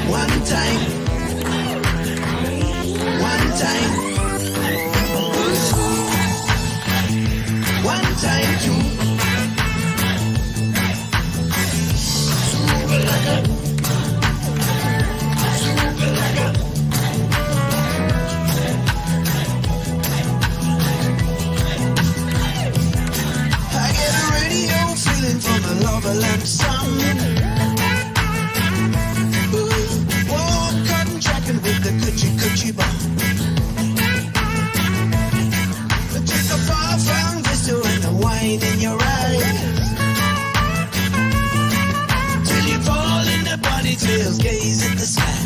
One time. One time. One time, two. Super laka. Super laka. I get a radio feeling from the lava lamp song. Warm cotton tracking with the coochie bomb. Just a far-flung vista and the wine in your eyes. Till you fall in the ponytails, gaze at the sky.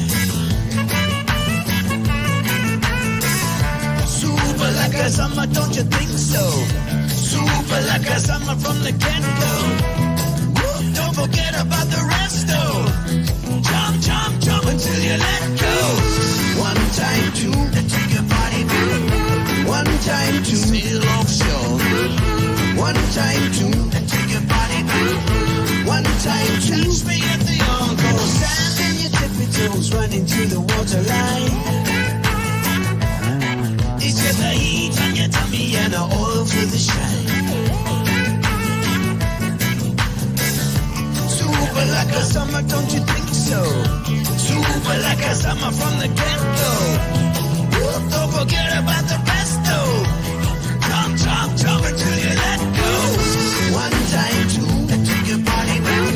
Super like a summer, don't you think so? Super like a summer from the get-go. Don't forget about the resto. Jump, jump, jump until you let go. One time, two, to take your body blue. One time, two, sail offshore. One time, two, to take your body blue. One time, two, catch me at the encore. Stand in your tippy toes, running to the waterline. It's just the heat on your tummy and the oil for the shine. Super like a summer, don't you think so? Super like a summer from the get-go. Don't forget about the resto. Jump, jump, jump until you let go. One time, two, to take your body back.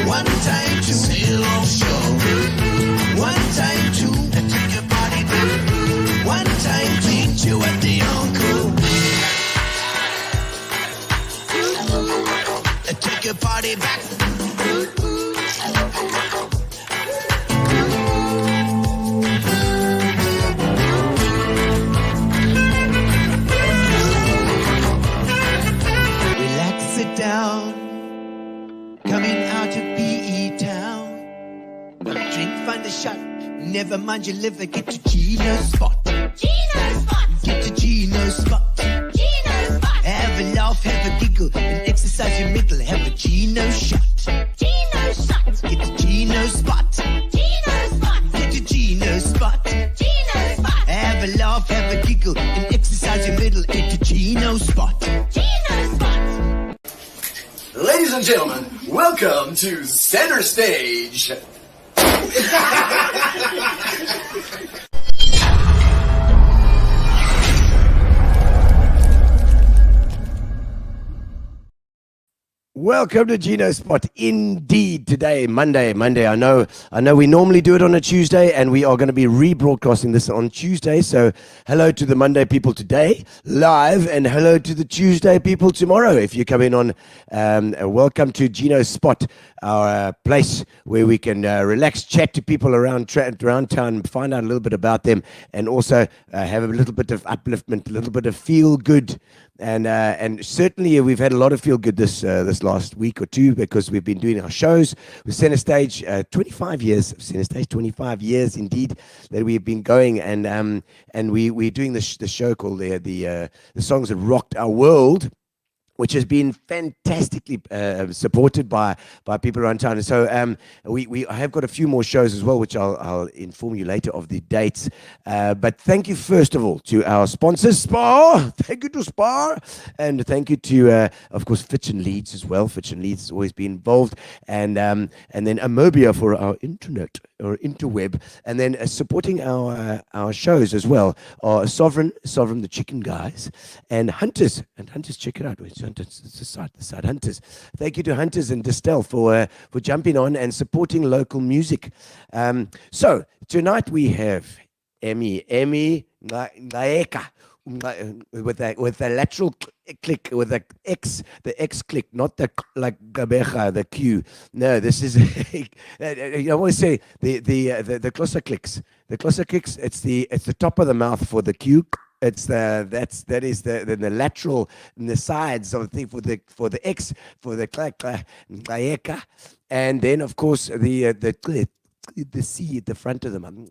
One time, two, sail offshore. One time, two, to take your body back. One time, meet you at the encore. Take your body back. Relax, sit down. Coming out of PE town. One drink, find a shot. Never mind your liver, get to Gino's spot. Gino Spot! Get to Gino's spot. Gino Spot! Have a laugh, have a giggle, and exercise your middle. Have a Gino shot. Gino Shot! Get to Gino spot. Gino Spot! Get to Gino spot. Gino Spot! Have a laugh, have a giggle, and exercise your middle. Get to Gino spot. Gino Spot! Ladies and gentlemen, welcome to Center Stage. Welcome to Gino Spot. Indeed, today, Monday. I know we normally do it on a Tuesday, and we are going to be rebroadcasting this on Tuesday. So hello to the Monday people today, live, and hello to the Tuesday people tomorrow. If you come in on, welcome to Gino Spot, our place where we can relax, chat to people around town, find out a little bit about them, and also have a little bit of upliftment, a little bit of feel good. And certainly we've had a lot of feel good this last week or two, because we've been doing our shows with Center Stage. 25 years of Center Stage, 25 years indeed that we've been going, and we're doing the show called the songs that rocked our world, which has been fantastically supported by people around town. And so we have got a few more shows as well, which I'll inform you later of the dates. But thank you first of all to our sponsors, Spar. Thank you to Spar, and thank you to of course Fitch and Leeds as well. Fitch and Leeds has always been involved, and then Amobia for our internet or interweb, and then supporting our shows as well are Sovereign the Chicken Guys, and Hunters. And Hunters, check it out. Hunters, it's the side Hunters. Thank you to Hunters and Distel for jumping on and supporting local music. So tonight we have Emmy Nxayeka with the lateral click, with the X click, not the like Gabecha, the Q. No, this is I always say the closer clicks. The closer clicks. It's the top of the mouth for the Q. It's the lateral and the sides of the thing for the X, for the Nxayeka, and then of course the C at the front of them.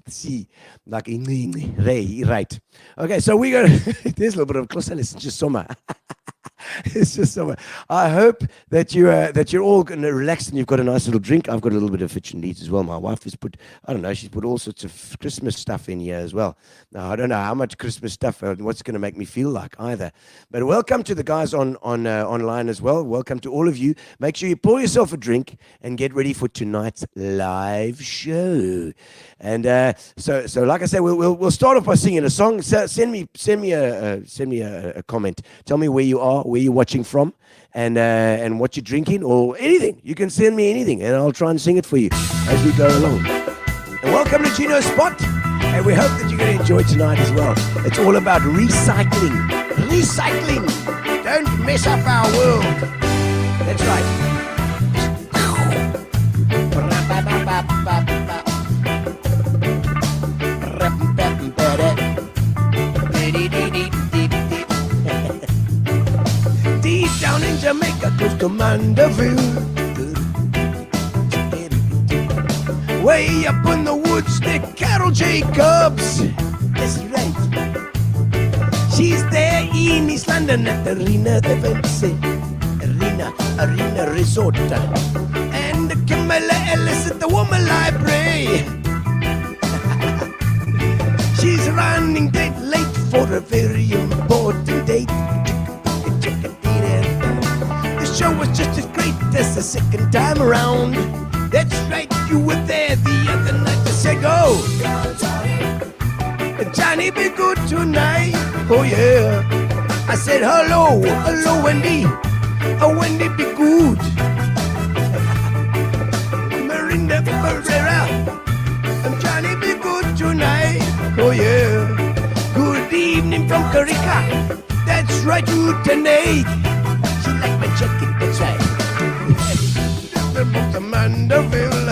C, like right. Okay, so we got there's a little bit of closer listen to summer. It's just so. I hope that you're all going to relax and you've got a nice little drink. I've got a little bit of fitch and eat as well. My wife has put, I don't know, she's put all sorts of Christmas stuff in here as well. Now I don't know how much Christmas stuff and what's going to make me feel like either. But welcome to the guys on online as well. Welcome to all of you. Make sure you pour yourself a drink and get ready for tonight's live show. And so like I said, we'll start off by singing a song. So send me a comment. Tell me where you are, where you're watching from, and what you're drinking or anything. You can send me anything, and I'll try and sing it for you as we go along. And welcome to Gino's Spot, and we hope that you're going to enjoy tonight as well. It's all about recycling. Recycling. Don't mess up our world. That's right. Deep down in Jamaica, close to Mandeville, way up in the woods near Carol Jacobs. That's right. She's there in East London at the Arena Resort, and Camilla Ellis at the Woman Library. She's running date late for a very important date. The show was just as great as the second time around. That's right, you were there the other night. I said, go, Johnny, be good tonight. Oh yeah. I said, hello, Wendy. Oh, Wendy, be good. Marinda Ferreira. Johnny, be good tonight. Oh yeah. Good evening from Carica. That's right, you tonight. She like my jacket, that's right. The Mandeville.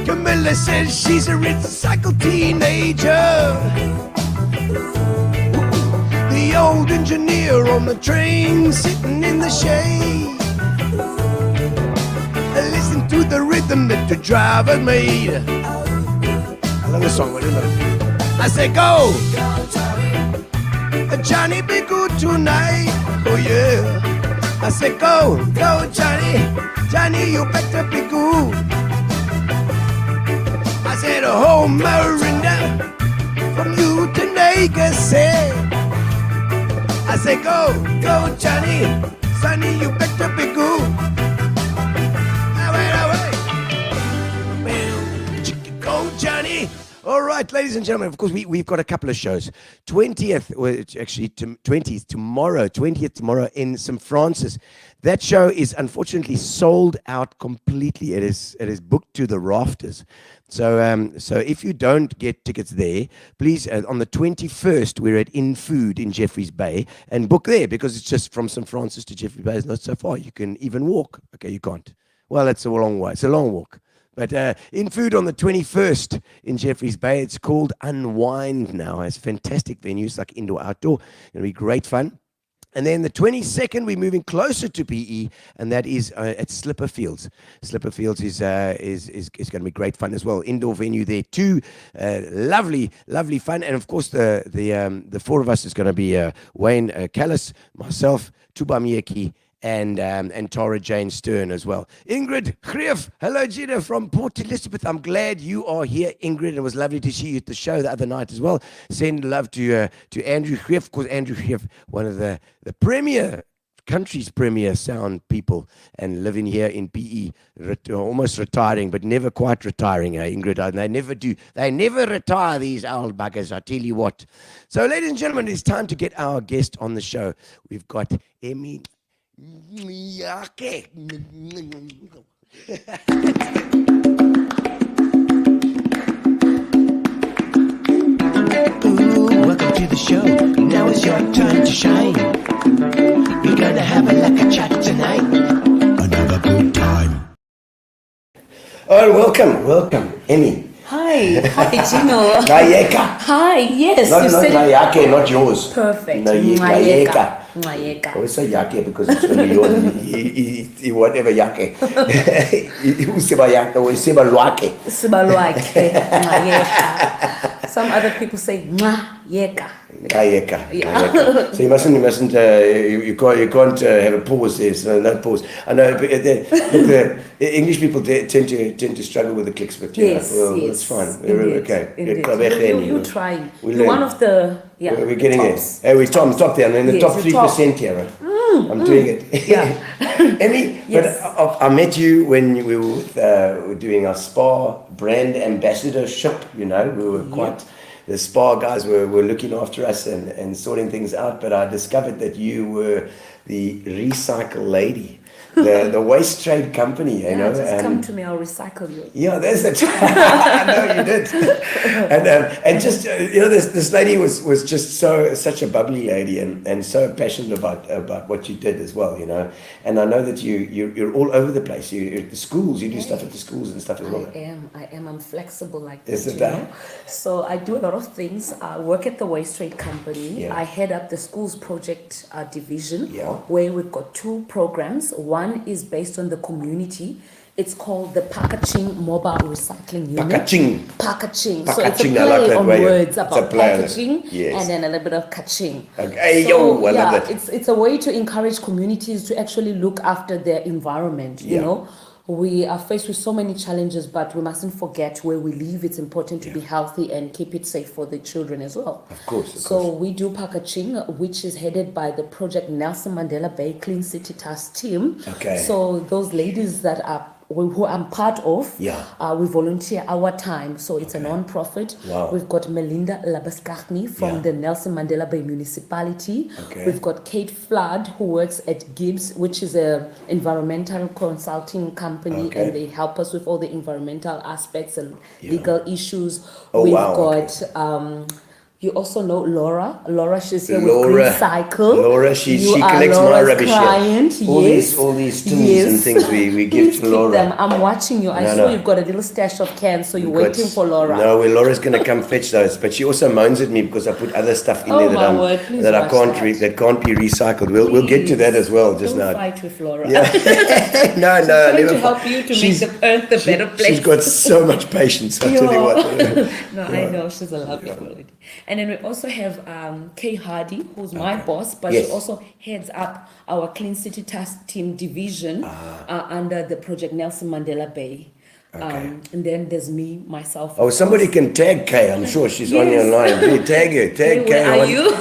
Camilla says she's a recycled teenager. The old engineer on the train sitting in the shade. Listen to the rhythm that the driver made. I love the song, what is it? I say go, Johnny, be good tonight. Oh yeah. I say go, Johnny, you better be good. I said oh Marinda, from you to Vegas, say. I say go, Johnny, you better be good. Go, Johnny. All right, ladies and gentlemen, of course, we've got a couple of shows. 20th, well, actually 20th tomorrow in St. Francis. That show is unfortunately sold out completely. It is booked to the rafters. So if you don't get tickets there, please, on the 21st, we're at In Food in Jeffreys Bay, and book there because it's just from St. Francis to Jeffreys Bay. It's not so far. You can even walk. Okay, you can't. Well, it's a long way. It's a long walk. But In Food on the 21st in Jeffreys Bay. It's called Unwind now. It's a fantastic venue. It's like indoor-outdoor. It's going to be great fun. And then the 22nd, we're moving closer to PE, and that is at Slipper Fields. Slipper Fields is going to be great fun as well. Indoor venue there too. Lovely fun. And of course, the four of us is going to be Wayne Callis, myself, Tuba Miyeki, and Tara Jane Stern as well. Ingrid Greef, hello Gina from Port Elizabeth. I'm glad you are here, Ingrid. It was lovely to see you at the show the other night as well. Send love to Andrew Greef, because Andrew Greef, one of the country's premier sound people, and living here in PE, almost retiring, but never quite retiring, Ingrid. They never do. They never retire, these old buggers, I tell you what. So, ladies and gentlemen, it's time to get our guest on the show. We've got Emmy Nxayeka. Welcome to the show. Now is your time to shine. We're gonna have a chat tonight. Another good time. Oh, welcome, Emmy. Hi, Gino. Nxayeka. Hi, yes. Not Nxayeka, not yours. Perfect. Nxayeka. Nxayeka. I always say yake because it's really yours. Whatever yake. Useba yake or useba lwake. Sibalwake. Nxayeka. Some other people say Nxayeka. Nxayeka. So you mustn't, you can't have a pause there. So no pause. I know, but the English people tend to struggle with the clicks, but Yes, well, yes. it's fine. Indeed, We're okay. indeed. You're trying. We You're one learn. of the We're getting tops. there. Hey, we're top there. I'm in the Yes, top you're top. 3% here. Right? I'm doing it. Yeah. Emmy, Yes. but I met you when we were doing our Spa brand ambassadorship. We were quite. The Spa guys were looking after us and sorting things out. But I discovered that you were the recycle lady. The waste trade company, Just come to me, I'll recycle you. Yeah, there's the. I know you did, and just this lady was just such a bubbly lady and so passionate about what you did as well, And I know that you're all over the place. You're at the schools, you do stuff at the schools and stuff as well. I am. I'm flexible like that. Is it that? So I do a lot of things. I work at the waste trade company. Yeah. I head up the schools project division, Yeah. where we've got 2 programs. One is based on the community. It's called the Packa-Ching Mobile Recycling Unit. Packa-Ching. Packa-Ching. So it's a Packa-Ching, I like play that on way. words It's a about play on it. packaging Yes. and then a little bit of kaching. Okay, So, I love that. It's a way to encourage communities to actually look after their environment. Yeah. We are faced with so many challenges, but we mustn't forget where we live. It's important to be healthy and keep it safe for the children as well. Of course. So we do Packa-Ching, which is headed by the Project Nelson Mandela Bay Clean City Task Team. Okay. So those ladies that are who I'm part of, we volunteer our time. So it's a non-profit. Wow. We've got Melinda Labuschagne from the Nelson Mandela Bay Municipality. Okay. We've got Kate Flood, who works at Gibbs, which is a environmental consulting company, Okay. and they help us with all the environmental aspects and legal issues. Oh, We've wow, got you also know Laura. Laura, she's here Laura. with Green Cycle. Laura, she are collects my Laura's rubbish here. client. All these tins and things we give Please to keep Laura. them. I'm watching you. I No, saw no. you've got a little stash of cans, so you're But- waiting for Laura. No, well, Laura's going to come fetch those, but she also moans at me because I put other stuff in Oh, there my word, please that I watch can't that. that can't be recycled. We'll get to that as well just Don't now. fight with Laura. Yeah. No, I Trying never to help fight. you to She's- make the earth a better place. She's got so much patience. I tell you what. No, I know she's a lovely lady. And then we also have Kay Hardy, who's my boss, but Yes. she also heads up our Clean City Task Team division under the Project Nelson Mandela Bay. And then there's me, myself. Oh, somebody can tag Kay. I'm sure she's on your Yes. line. Please tag her. Tag Hey, Kay. where are you?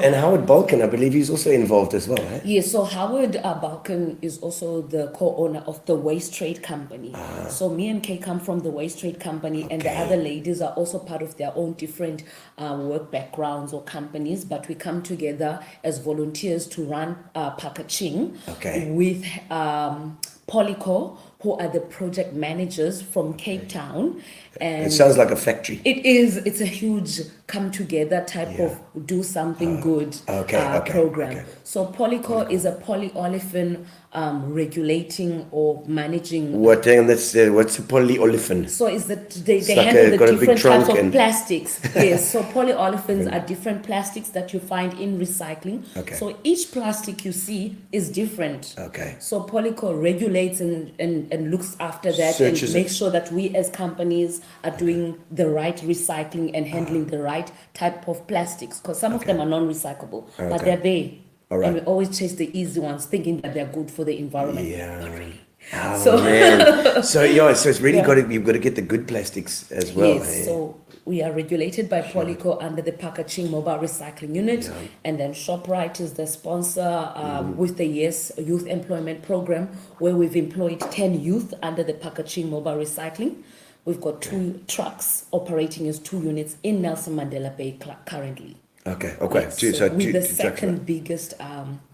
and Howard Balkan, I believe he's also involved as well. Eh? Yes, so Howard Balkan is also the co-owner of the Waste Trade Company. So me and Kay come from the Waste Trade Company, and the Okay. other ladies are also part of their own different work backgrounds or companies, but we come together as volunteers to run Packa-Ching Okay. with Polyco, who are the project managers from Cape Town. And It sounds like a factory. it's a huge come together type of do something good okay, program. okay. So Polyco is a polyolefin regulating or managing. What's a polyolefin? So is that they like handle the got a big different types trunk of and- plastics. Yes, so polyolefins are different plastics that you find in recycling. Okay. So each plastic you see is different. Okay. So Polyco regulates and looks after that Searches and makes sure that we as companies are doing the right recycling and handling the right type of plastics, because some of them are non-recyclable, but they're there. All right. And we always chase the easy ones, thinking that they're good for the environment. Yeah. Not really. Oh, So- man. So it's really you've got to get the good plastics as well. Yes, eh? so we are regulated by Polyco under the Packa-Ching Mobile Recycling Unit, and then ShopRite is the sponsor with the Youth Employment Program, where we've employed 10 youth under the Packa-Ching Mobile Recycling. We've got 2 trucks operating as 2 units in Nelson Mandela Bay currently. Okay. Yes, Two so we're the trucks, second right. biggest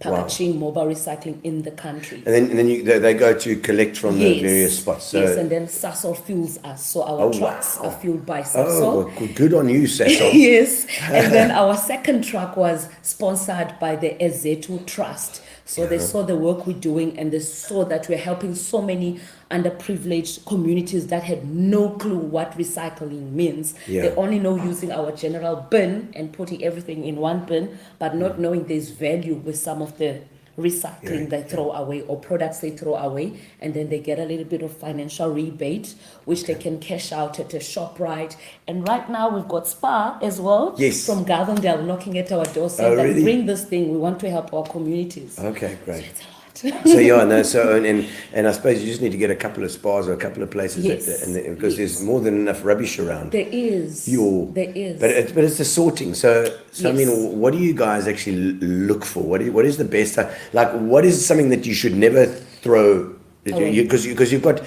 Packa-Ching Mobile Recycling in the country. And then they go to collect from the various spots. So, Yes, and then Sasol fuels us. So our trucks are fueled by Sasol. oh, well, good on you, Cecil. Yes, and then our second truck was sponsored by the Ezetu Trust. So they saw the work we're doing, and they saw that we're helping so many underprivileged communities that had no clue what recycling means. Yeah. They only know using our general bin and putting everything in one bin, but not knowing there's value with some of the recycling they throw away or products they throw away, and then they get a little bit of financial rebate, which they can cash out at a ShopRite. And right now we've got Spar as well. Yes. From Gavendale knocking at our door saying that really? bring this thing, we want to help our communities. Okay, great. It's a lot. So yeah, no. So and I suppose you just need to get a couple of spas or a couple of places, Yes. because there's more than enough rubbish around. There is. There is. But it's the sorting. So I mean, Yes. what do you guys actually look for? What is the best? Like, what is something that you should never throw? Because you've got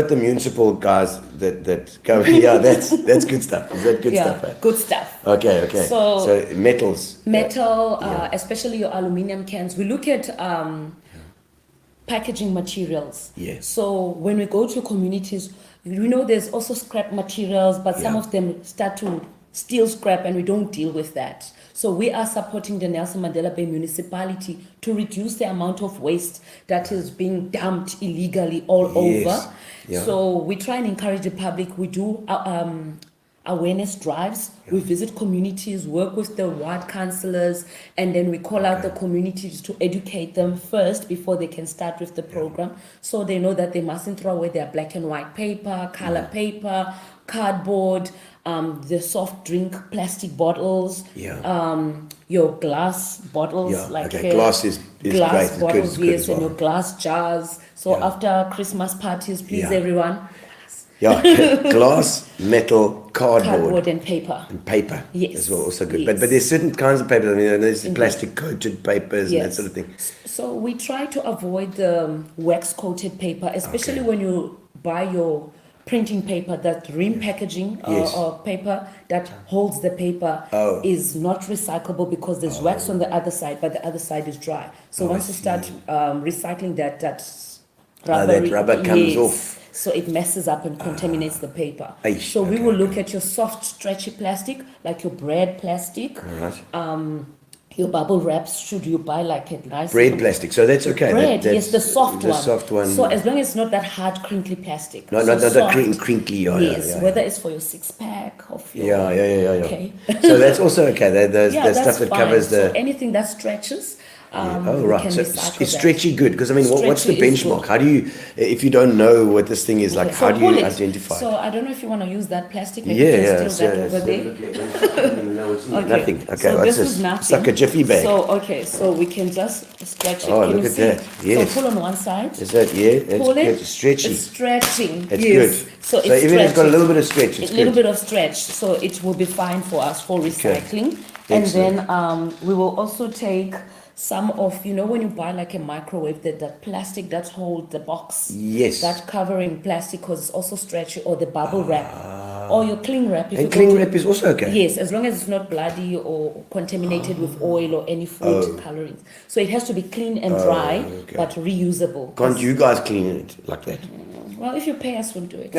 the municipal guys that go. Yeah, that's good stuff. Is that good stuff? Eh? Good stuff. Okay. So metals. Metal, especially your aluminium cans. We look at packaging materials. Yes. So when we go to communities, you know, there's also scrap materials, but some of them start to steal scrap, and we don't deal with that. So we are supporting the Nelson Mandela Bay municipality to reduce the amount of waste that is being dumped illegally all Yes. over. Yeah. So we try and encourage the public. We do awareness drives. We visit communities, work with the ward councillors, and then we call out the communities to educate them first before they can start with the program. So they know that they mustn't throw away their black and white paper, color paper, cardboard, the soft drink plastic bottles, your glass bottles, Glass is glass great. It's bottles, good yes, as and well. your glass jars. So after Christmas parties, please everyone, Yeah, glass, metal, cardboard and paper. and paper. Yes. As well, also good. Yes. But there's certain kinds of papers. I mean, there's plastic coated papers and that Yes. sort of thing. So we try to avoid the wax coated paper, especially when you buy your printing paper. That rim packaging Yes. or paper that holds the paper is not recyclable because there's wax on the other side, but the other side is dry. So once you start recycling that rubber comes off. So it messes up and contaminates the paper. Aish, So we okay, will look at your soft, stretchy plastic, like your bread plastic. Right. Your bubble wraps, should you buy like a nice Bread plastic. So that's okay. bread? That's Yes, the soft one. The soft one. So as long as it's not that hard, crinkly plastic. No, So not the soft. crinkly. Yes, whether it's for your 6-pack or for your, Yeah. Okay. So that's also okay. There's that's stuff that fine. covers So the. anything that stretches. We Right. can So recycle it's that. stretchy good because I mean, what's the Stretchy is benchmark? good. How do you, if you don't know what this thing is like, Okay, how so do pull you it. identify? So I don't know if you want to use that plastic. Maybe Yeah. you can So steal that over there. No, it's Okay. nothing. Okay, So what's this this? is nothing. It's like a jiffy bag. So okay, so we can just stretch it. Oh, Can look you at see? that. Yes. So pull on one side. Is that It's Pull good. it. It's stretchy. It's stretching. It's yes. good. So it's even if it's got a stretching. little bit of stretch, it's A little good. bit of stretch, so it will be fine for us for recycling. And Excellent. then we will also take some of, when you buy like a microwave, that plastic that holds the box. Yes. That covering plastic, because it's also stretchy, or the bubble wrap, or your cling wrap. If And you go cling to- wrap is also okay. Yes, as long as it's not bloody or contaminated with oil or any food colorings. So it has to be clean and dry, okay. but reusable. Can't you guys clean it like that? Well, if you pay us, we'll do it.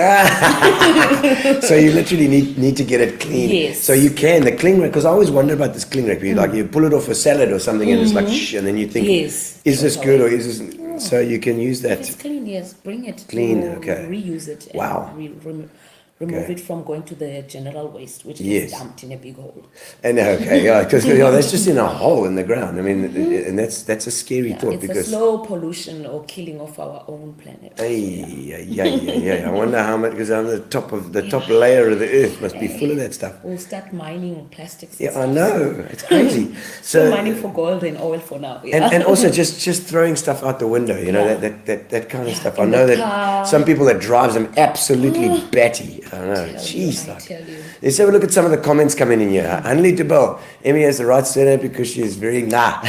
So you literally need to get it clean. Yes. So you can the cling wrap, because I always wonder about this cling wrap. You pull it off a salad or something, and it's like shh, and then you think, Yes, is this good or is this? So you can use It's that. clean, yes. Bring it. Clean, to okay. Reuse it. And Wow. remove Okay. it from going to the general waste, which Yes. is dumped in a big hole. And okay, yeah, because that's just in a hole in the ground. I mean, and that's a scary thought It's a because. slow pollution or killing of our own planet. Yeah. I wonder how much, because on the top layer of the earth must be full of that stuff. We'll start mining plastics. Yeah, I know. It's crazy. Still mining for gold and oil for now. Yeah. And also just throwing stuff out the window, that kind of stuff. I in know the that car. some people that drives them absolutely batty. I don't know. Jeez, I tell you. Let's have a look at some of the comments coming in here. Hanley Debel, Emmy has the right surname because she is very nah.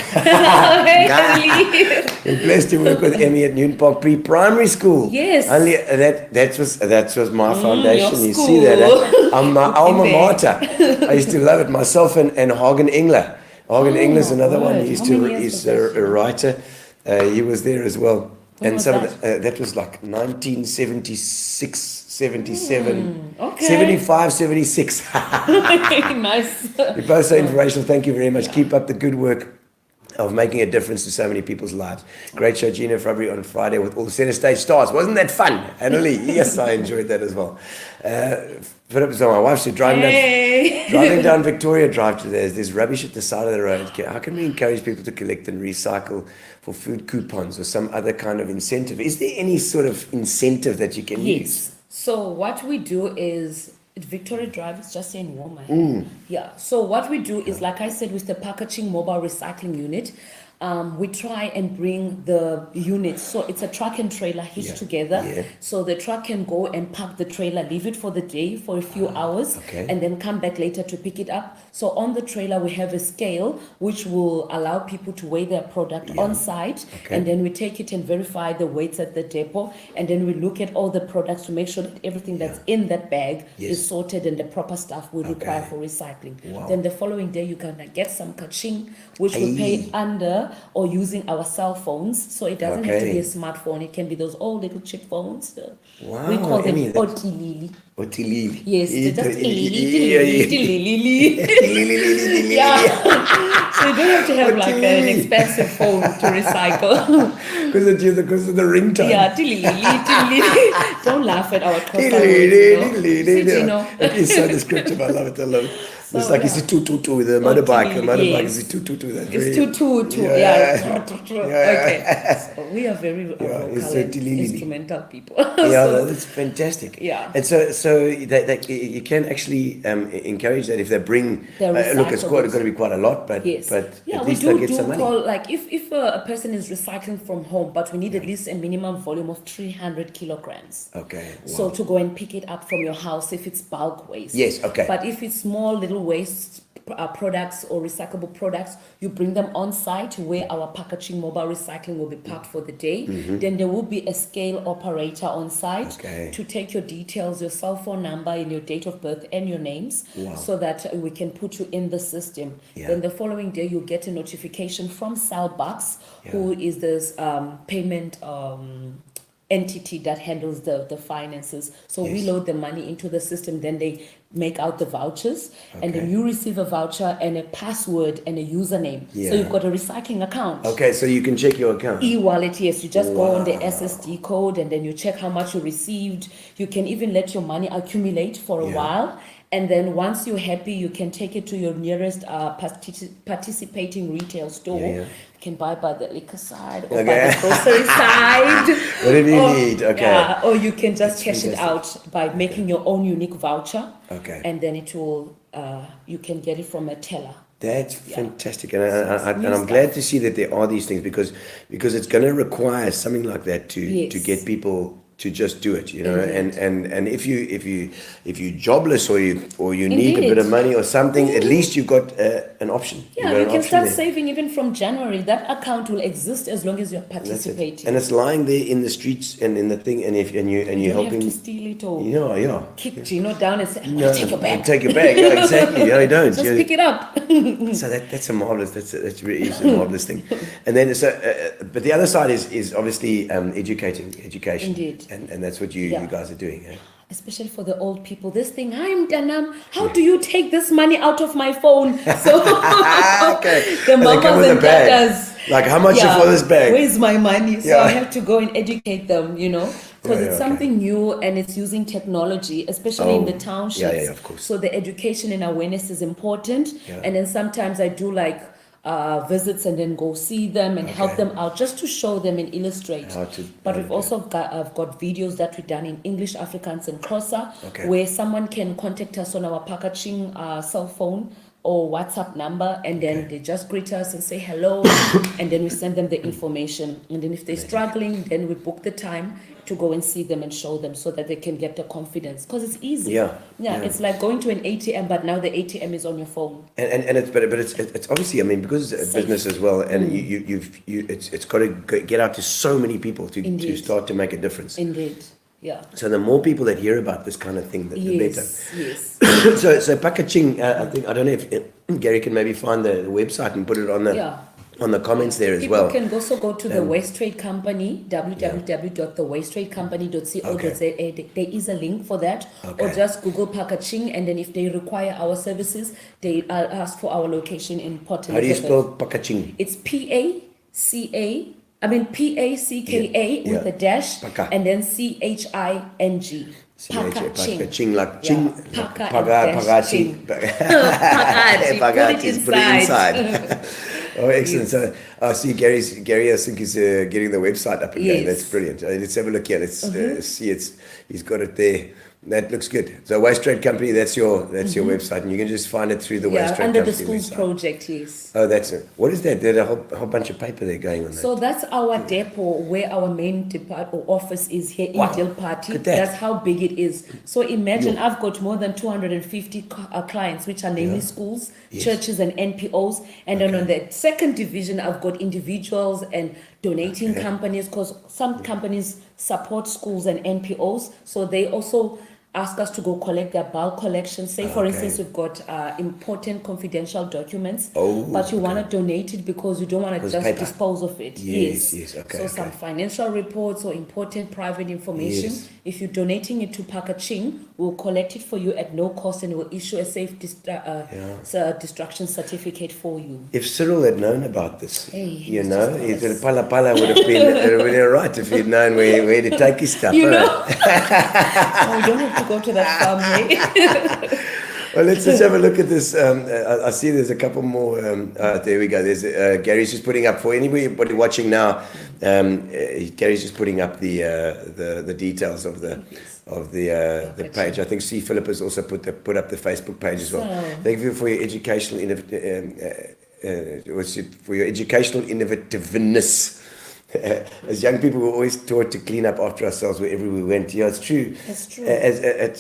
We're blessed to work with Emmy at Newton Park Pre-Primary School. Yes. Hanley, that was my foundation. your You see that? school. I'm my alma there. mater. I used to love it. Myself and Hagen Engler. Hagen Engler's another one. He used How many years he's was that? a writer. He was there as well. When and was some that? of that was like 1976, 77, okay. 75, 76. Nice. You're both so informational. Thank you very much. Keep up the good work. of making a difference to so many people's lives. Great show, Gino Fabbri, on Friday with all the center stage stars. Wasn't that fun? Annalie, yes, I enjoyed that as well. Philip is my wife. She's driving down Victoria Drive today. There's rubbish at the side of the road. How can we encourage people to collect and recycle for food coupons or some other kind of incentive? Is there any sort of incentive that you can use? Yes. So what we do is Victoria Drive is just in Woman. Yeah. So what we do is, like I said, with the Packa-Ching Mobile Recycling Unit, we try and bring the units. So it's a truck and trailer hitched together. Yeah. So the truck can go and park the trailer, leave it for the day for a few hours, and then come back later to pick it up. So on the trailer, we have a scale which will allow people to weigh their product on site. And then we take it and verify the weights at the depot. And then we look at all the products to make sure that everything that's in that bag is sorted and the proper stuff we require for recycling. Then the following day, you can get some kaching, which we pay under or using our cell phones. So it doesn't have to be a smartphone. It can be those old little chip phones. We call them otilili. Otilili. Yes, they're just yeah. So you don't have to have like an expensive phone to recycle. Because of the ringtone. Yeah, don't laugh at our Xhosa. It's so descriptive. I love it. It's like it's a two with a motorbike. A motorbike is a two. It's two. Yeah. Okay. So we are very vocal and instrumental people. That's fantastic. Yeah. And so that you can actually encourage that if they bring. Look, it's going to be quite a lot, but yeah, at we least they'll get do some money. call, like if a person is recycling from home, but we need at least a minimum volume of 300 kilograms. Okay. Wow. So to go and pick it up from your house if it's bulk waste. Yes. Okay. But if it's small little waste products or recyclable products, you bring them on site where our Packa-Ching Mobile Recycling will be parked for the day. Then there will be a scale operator on site to take your details, your cell phone number and your date of birth and your names, so that we can put you in the system. Then the following day you'll get a notification from Cellbox, who is this payment entity that handles the finances. So we load the money into the system, then they make out the vouchers, and then you receive a voucher and a password and a username. So you've got a recycling account. Okay, so you can check your account. E-wallet, yes. You just go on the SSD code and then you check how much you received. You can even let your money accumulate for a while. And then once you're happy, you can take it to your nearest participating retail store. You can buy by the liquor side or by the grocery side. Whatever you need, Yeah, or you can just cash it out by making your own unique voucher. And then it will, you can get it from a teller. That's fantastic, and I'm glad to see that there are these things because it's going to require something like that to get people to just do it, and if you jobless or you need a bit of money or something, at least you've got an option. Yeah, you can start saving even from January. That account will exist as long as you're participating. And it's lying there in the streets and in the thing, and you're helping. You have to steal it or kick Gino down and say, take your bag. Take your bag. Yeah, exactly. Yeah, you don't. Just pick it up. So that's a marvelous. That's really a marvelous thing. And then but the other side is obviously education. Indeed. And that's what you guys are doing. Especially for the old people. This thing, I'm Danam. How do you take this money out of my phone? So the mamas and dadas. Like, how much for this bag? Where's my money? So I have to go and educate them, because it's something new and it's using technology, especially in the townships. Yeah, of course. So the education and awareness is important. And then sometimes I do visits and then go see them and help them out just to show them and illustrate. But we've also got videos that we've done in English, Afrikaans and Xhosa, where someone can contact us on our Packa-Ching cell phone or WhatsApp number, and then they just greet us and say hello, and then we send them the information. And then if they're struggling, then we book the time to go and see them and show them so that they can get the confidence, because it's easy. It's like going to an ATM, but now the ATM is on your phone. And it's obviously, because it's a business as well, and it's got to get out to so many people to start to make a difference. Indeed. Yeah. So the more people that hear about this kind of thing, the better. Yes. So Packa-Ching, I don't know if Gary can maybe find the website and put it on the on the comments there as People well. can also go to the Waste Trade Company, www.thewastetradecompany.co.za. There is a link for that, or just Google Packa-Ching, and then if they require our services, they ask for our location in Port How do you Elizabeth. spell Packa-Ching? It's Packa Yeah. with a dash, Packa. and then Ching. Packa-Ching, like ching. Packa Packa-Ching. Packa-Ching. Put it inside. Oh, excellent. So, I see Gary, I think, is getting the website up again. Yes. That's brilliant. Let's have a look here. Let's see. He's got it there. That looks good. So, Waste Trade Company, that's your website, and you can just find it through the Waste Trade under Company the schools website. project, yes. Oh, that's it. What is that? There's a whole bunch of paper there going on there. So that's our depot where our main department or office is here in Wow. Dilparty. Look at that. That's how big it is. So imagine I've got more than 250 clients, which are namely schools, churches, and NPOs. And then on the second division, I've got individuals and donating companies, because some companies support schools and NPOs. So they also ask us to go collect their bulk collection. Say, for instance, we've got important confidential documents, but you want to donate it because you don't want to just paper. dispose of it. Yes, So some financial reports or important private information, if you're donating it to Packa-Ching, we'll collect it for you at no cost and we'll issue a safe destruction certificate for you. If Cyril had known about this, Hey, Pala would have been all right if he'd known where to take his stuff. You huh? know? Oh, we don't have to go to that farm, eh? Well, let's just have a look at this. I see there's a couple more. There we go. There's Gary's just putting up for anybody watching now. Gary's just putting up the details of the page. I think C. Philip has also put up the Facebook page as well. Thank you for your educational innovativeness. As young people, we were always taught to clean up after ourselves wherever we went. Yeah, it's true. It's true. At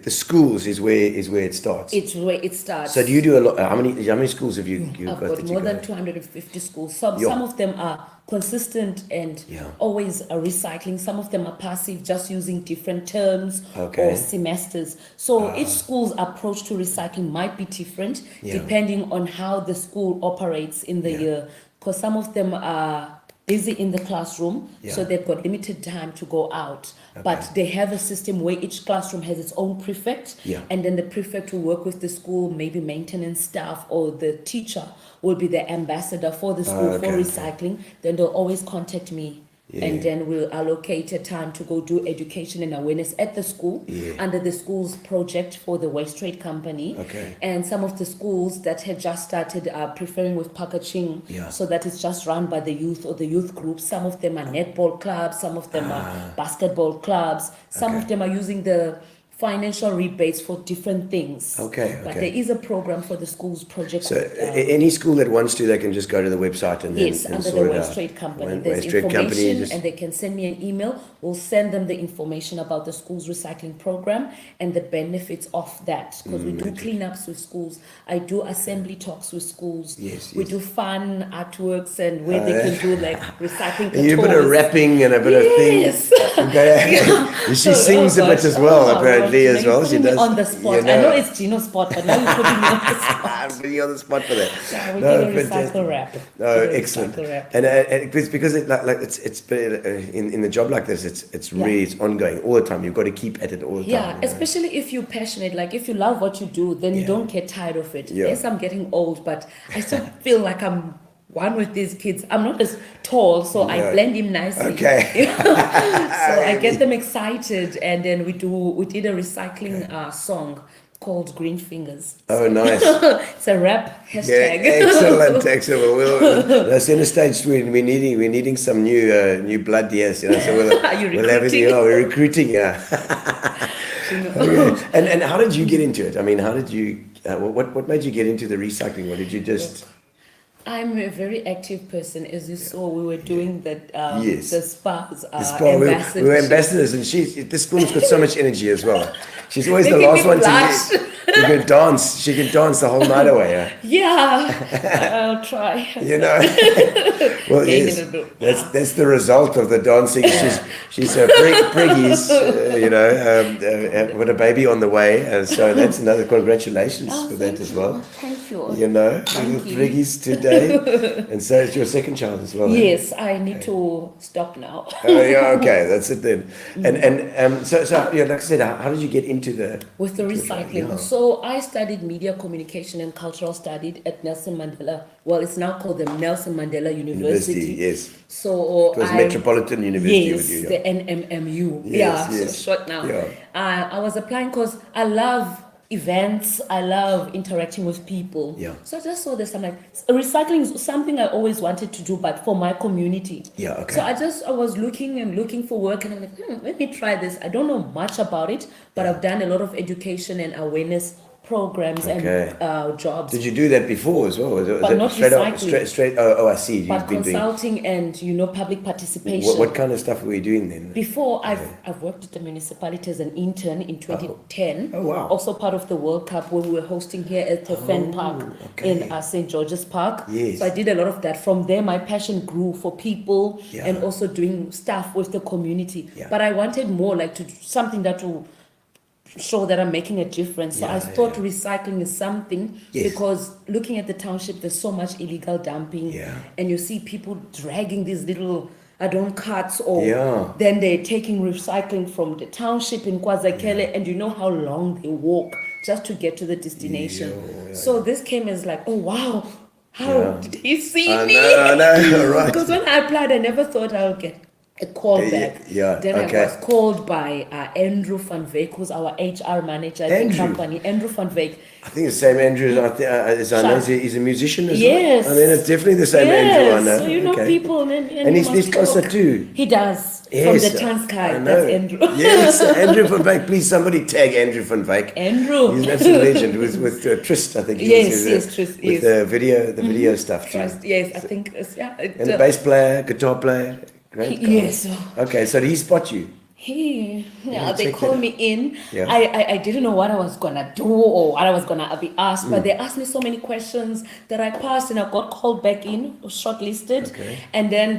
the schools is where it starts. It's where it starts. So do you do a lot? How many schools have you I've got? got more than 250 schools. Some of them are consistent and always are recycling. Some of them are passive, just using different terms or semesters. So each school's approach to recycling might be different depending on how the school operates in the year. Because some of them are busy in the classroom, so they've got limited time to go out. But they have a system where each classroom has its own prefect, and then the prefect will work with the school, maybe maintenance staff, or the teacher will be the ambassador for the school for recycling. Then they'll always contact me. And then we'll allocate a time to go do education and awareness at the school under the school's project for the Waste Trade Company. And some of the schools that had just started are preferring with Packa-Ching, so that it's just run by the youth or the youth groups. Some of them are netball clubs, some of them are basketball clubs, some of them are using the financial rebates for different things. But there is a program for the schools project. So any school that wants to, they can just go to the website and then under the sort it Waste out. Trade Company. Waste There's Trade information, Company and they can send me an email. We'll send them the information about the school's recycling program and the benefits of that. Because we do cleanups with schools. I do assembly talks with schools. We do fun artworks and where they can do like recycling. And you a bit of rapping and a bit of things. She sings a bit as well, apparently, as well. She does. On the spot. I know it's Gino's spot, but now you're putting me on the spot. I'm putting you on the spot for that. We did a recycle rap. Excellent. And it's because it's in a job like this, it's really it's ongoing all the time. You've got to keep at it all the time. Yeah, especially if you're passionate, like if you love what you do, then you don't get tired of it. Yes, I'm getting old, but I still feel like I'm one with these kids. I'm not as tall, so I blend in nicely. So I get them excited, and then we did a recycling song called Green Fingers. Oh, nice. It's a rap hashtag. Excellent. We'll send a stage. We're needing some new blood. Yes, so we'll have it. We're recruiting. And how did you get into it? I mean, how did you? What made you get into the recycling? What did you just? I'm a very active person. As you saw, we were doing the spas. We were ambassadors, and this woman's got so much energy as well. She's always the last one to leave. You can dance. She can dance the whole night away. Huh? Yeah, I'll try. You know. Well, Gain yes, it a bit. that's the result of the dancing. She's a priggies, with a baby on the way, and so that's another congratulations Oh, for that thank as you. well. Thank you. You know, Thank little you. priggies today, and so it's your second child as well. eh? Yes, I need to stop now. Oh yeah, okay, that's it then. So yeah, like I said, how did you get into the With the into recycling. yeah. So I studied media communication and cultural studies at Nelson Mandela. Well, it's now called the Nelson Mandela University. University? Yes, So it was I, Metropolitan University. Yes, with you, the NMMU. Yes, yeah, yes. so short now. Yeah. I was applying because I love events. I love interacting with people. Yeah. So I just saw this. I'm like, recycling is something I always wanted to do, but for my community. Yeah, okay. So I was looking for work, and I'm like, let me try this. I don't know much about it, but I've done a lot of education and awareness programs Okay. and jobs. Did you do that before as well? Was But it not straight up, recycling. straight? Oh, I see. You've But been doing. consulting and public participation. What kind of stuff were you doing then? Before I've worked at the municipality as an intern in 2010. Oh, wow. Also part of the World Cup when we were hosting here at the Fen Park okay. in St. George's Park. Yes. So I did a lot of that. From there, my passion grew for people Yeah. and also doing stuff with the community. Yeah. But I wanted more, like to do something that will show that I'm making a difference. So I thought recycling is something Yes. because looking at the township, there's so much illegal dumping, Yeah. and you see people dragging these little carts, or Yeah. then they're taking recycling from the township in KwaZakele, and you know how long they walk just to get to the destination. So this came as like, oh wow, how did he see I me? know, right. Because when I applied, I never thought I would get a call back. Yeah, Then okay. I was called by Andrew van Wyk, who's our HR manager at the Andrew? company. Andrew van Wyk. I think the same Andrew as I know. He's a musician as Yes. well. I mean, it's definitely the same Andrew. I know. So you know Okay. people, and And he's you this must closer talk. too. He does. Yes, From the Transkei. I know. That's Andrew. Yes, Andrew van Wyk. Please, somebody tag Andrew van Wyk. Andrew. He's an absolute legend with Trist, I think. He Yes, was, yes, Trist, with yes. the video stuff too. Trust, yes, I think it's, yeah. And the bass player, guitar player. Great guy. Yes. Okay, so did he spot you? They check called that me in. Yeah. I didn't know what I was gonna do or what I was gonna be asked, but they asked me so many questions that I passed, and I got called back in, shortlisted, Okay. and then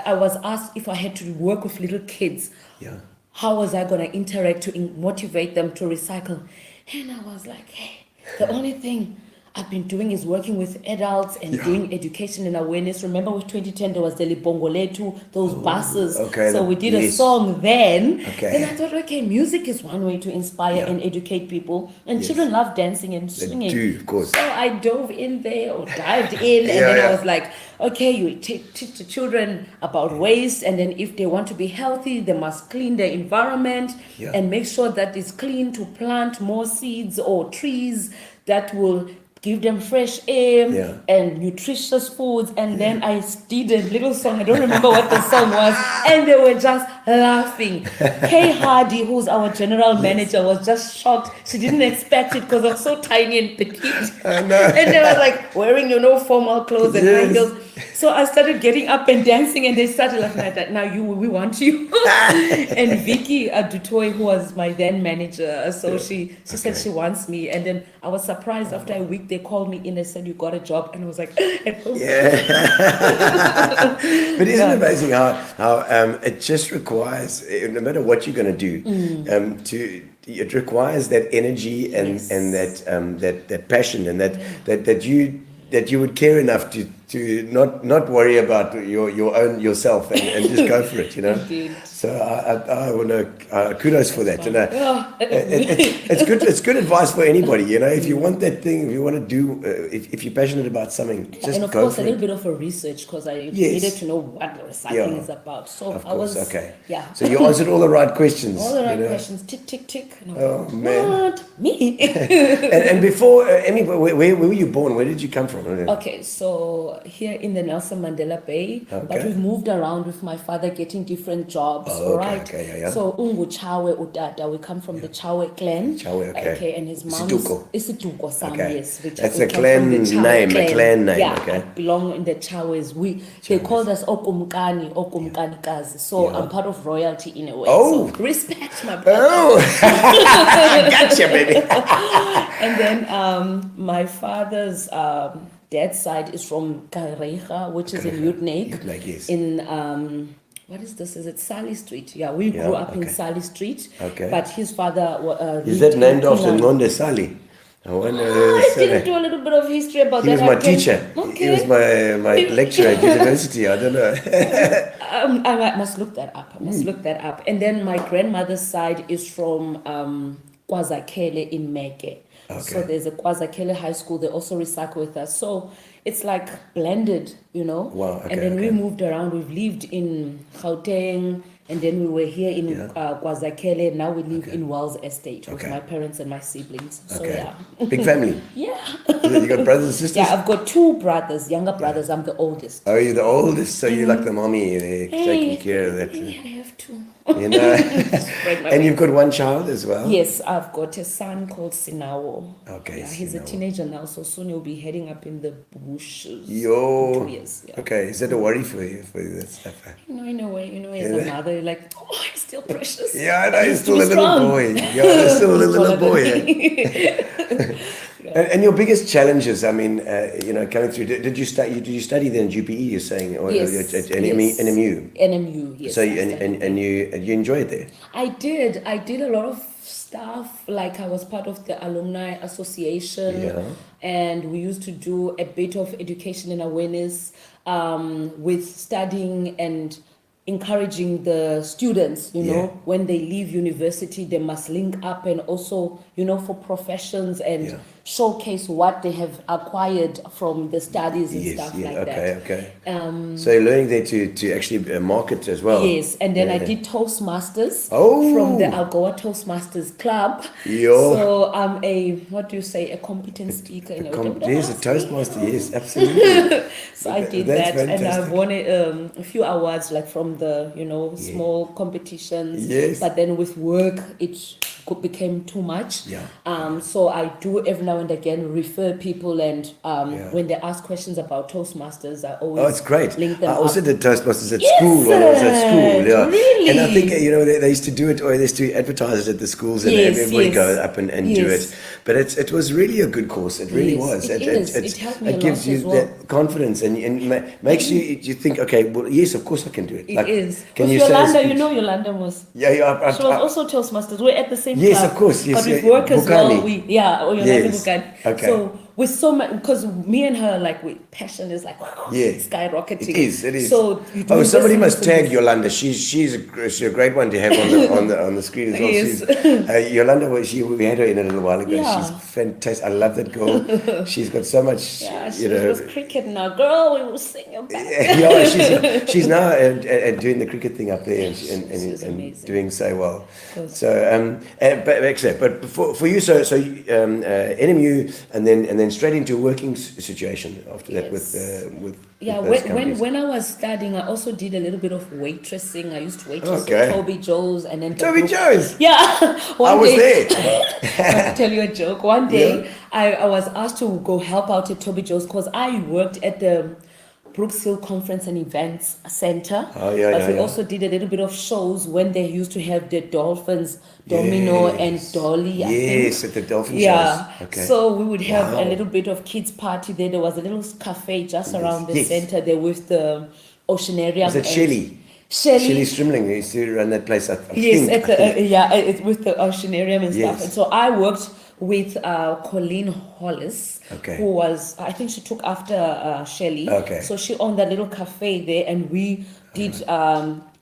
I was asked if I had to work with little kids. Yeah. How was I gonna interact to motivate them to recycle? And I was like, hey, the only thing I've been doing is working with adults and doing education and awareness. Remember with 2010, there was the Libongoletu, those buses. okay, So we did a yes. song then. Okay. Then I thought, okay, music is one way to inspire and educate people. And children love dancing and singing. do, of course. So I dove in there or dived in, and then I was like, okay, you teach the children about waste, and then if they want to be healthy, they must clean their environment and make sure that it's clean to plant more seeds or trees that will give them fresh air and nutritious foods. And then I did a little song. I don't remember what the song was. And they were just laughing. Kay Hardy, who's our general manager, was just shocked. She didn't expect it because I'm so tiny and petite. And they were like wearing, formal clothes and high heels. So I started getting up and dancing, and they started laughing at that. Now we want you. And Vicky Adutoy, who was my then manager, so she said she wants me. And then I was surprised after a week they called me in and said, you got a job. And I was like, Yeah. But isn't it amazing how it just requires, no matter what you're going to do, it requires that energy and that passion, and that you would care enough to not worry about your own yourself and just go for it, Indeed. So I want to kudos for that. It's good advice for anybody. If you want that thing, if you want to do, if you're passionate about something, just and of go course for a little it. bit of a research, because I Yes. needed to know what recycling is about. So Of I course, was okay. yeah. So you answered all the right questions. All the right you know. questions, tick, tick, tick. And I Oh, was like, man. what? Me? And before, Emmy, where were you born? Where did you come from? Okay, so here in the Nelson Mandela Bay, but Okay. we've moved around with my father, getting different jobs. Oh, all okay, right? okay, yeah. So ungu Chawe utata, we come from the Chawe clan. Chawe, okay. And his mom Isituko. is Isituko Sam, Okay. yes. That's we a come clan from the Chawe name, a clan name, Yeah, okay. I belong in the Chawes. They called us Okumkani, Okumkani Kazi. So I'm part of royalty in a way. Oh. So respect my brother. Oh, gotcha, baby. And then my father's dad's side is from Kareha, which is in Utnake. Utnake, yes. In what is this? Is it Sally Street? Yeah, we grew up in okay. Sally Street. Okay. But his father Is lived that named in after Kunani. Nonde Sali? I wonder. I didn't do a little bit of history about He that. was my I can- teacher. Okay. He was my lecturer at university. I don't know. I must look that up. I must look that up. And then my grandmother's side is from KwaZakele in Meke. So there's a KwaZakele High School. They also recycle with us. So it's like blended, you know. Wow, okay, and then we okay. moved around. We've lived in Gauteng, and then we were here in KwaZakele. Now we live in Wells Estate with Okay. my parents and my siblings. So Okay. yeah. Big family. Yeah. You got brothers and sisters? Yeah, I've got two brothers, younger brothers. I'm the oldest. Oh, you're the oldest, so you're like the mommy, taking care of that. Yeah, I have to. You know. Spread my And you've got one child as well? Yes, I've got a son called Sinawo. Okay, Yeah, he's a Sinawo. teenager now, so soon he'll be heading up in the bushes. Yo. 2 years. Yeah. Okay, is that a worry for you, that stuff? You know, in a way, as a mother, you're like, oh, he's still precious. Yeah, I know, He he's has to still be a little strong. boy. Yeah, he's still a He's little taller boy. than eh? me. And your biggest challenges, I mean, coming through, did you study then GPE, you're saying, or Yes, at yes. NMU? NMU, yes. So, I and, studied and you enjoy it there? I did a lot of stuff, like I was part of the alumni association, Yeah. and we used to do a bit of education and awareness with studying and encouraging the students, Yeah. when they leave university, they must link up and also, for professions and Yeah. showcase what they have acquired from the studies and Yes, stuff yeah, like okay, that. okay. So you're learning there to actually market as well? Yes, and then I Yeah. did Toastmasters Oh. from the Algoa Toastmasters Club. Yo. So I'm a competent speaker. Yes, a Toastmaster, yes, absolutely. So I did That's that, and I fantastic. won a few awards, like from the small competitions. Yes. But then with work, it became too much. Yeah. So I do every now and again refer people, and when they ask questions about Toastmasters, I always Oh, it's great. link them I also up. did Toastmasters at Yes, school when I was at school. Yeah. really? And I think, they used to do it, or they used to advertise it at the schools, and Yes, everybody yes. go up and do Yes. it. But it was really a good course. It really Yes, was. it is. It helped me a gives lot you as well. that confidence, and makes you think, okay, well, yes, of course I can do it. It is. Can With you say a Yolanda, speech? Yolanda was. Yeah, yeah. She was also Toastmasters. We're at the same Yes, club. of course, yes, But with yeah, work as well, Bukani. Yolanda Yes, Bukani. okay. So with so much, because me and her, passion is Yeah. skyrocketing. It is. It is. So you do somebody this must and tag this. Yolanda. She's a great one to have on the screen as well. Yes. Yolanda, we had her in a little while ago. Yeah. She's fantastic. I love that girl. She's got so much. Yeah, she was cricket now. Girl, we will sing you back. Yeah, she's now doing the cricket thing up there, She's and amazing. doing so well. Course. So, but for you, so NMU, and then straight into a working situation after that with Yeah, those companies. when I was studying, I also did a little bit of waitressing. I used to waitress Okay. at Toby Joe's, and then Toby Joe's. Yeah, I was there. I'll tell you a joke. One day, I was asked to go help out at Toby Joe's because I worked at the Brooks Hill Conference and Events Center. Oh, yeah, but yeah, we yeah. also did a little bit of shows when they used to have the Dolphins, Domino and Dolly. I think. Yes, at the Dolphin Yeah. shows. Okay. So we would have Wow. a little bit of kids party there. There was a little cafe just around the Yes. center there with the Oceanarium. Was it and- Shelley? Shelley. Strimling who used to run that place. I Yes, think, at I think. it's with the Oceanarium and stuff. Yes. And so I worked with Colleen Hollis, Okay. who was, I think she took after Shelley. Okay. So she owned that little cafe there, and we did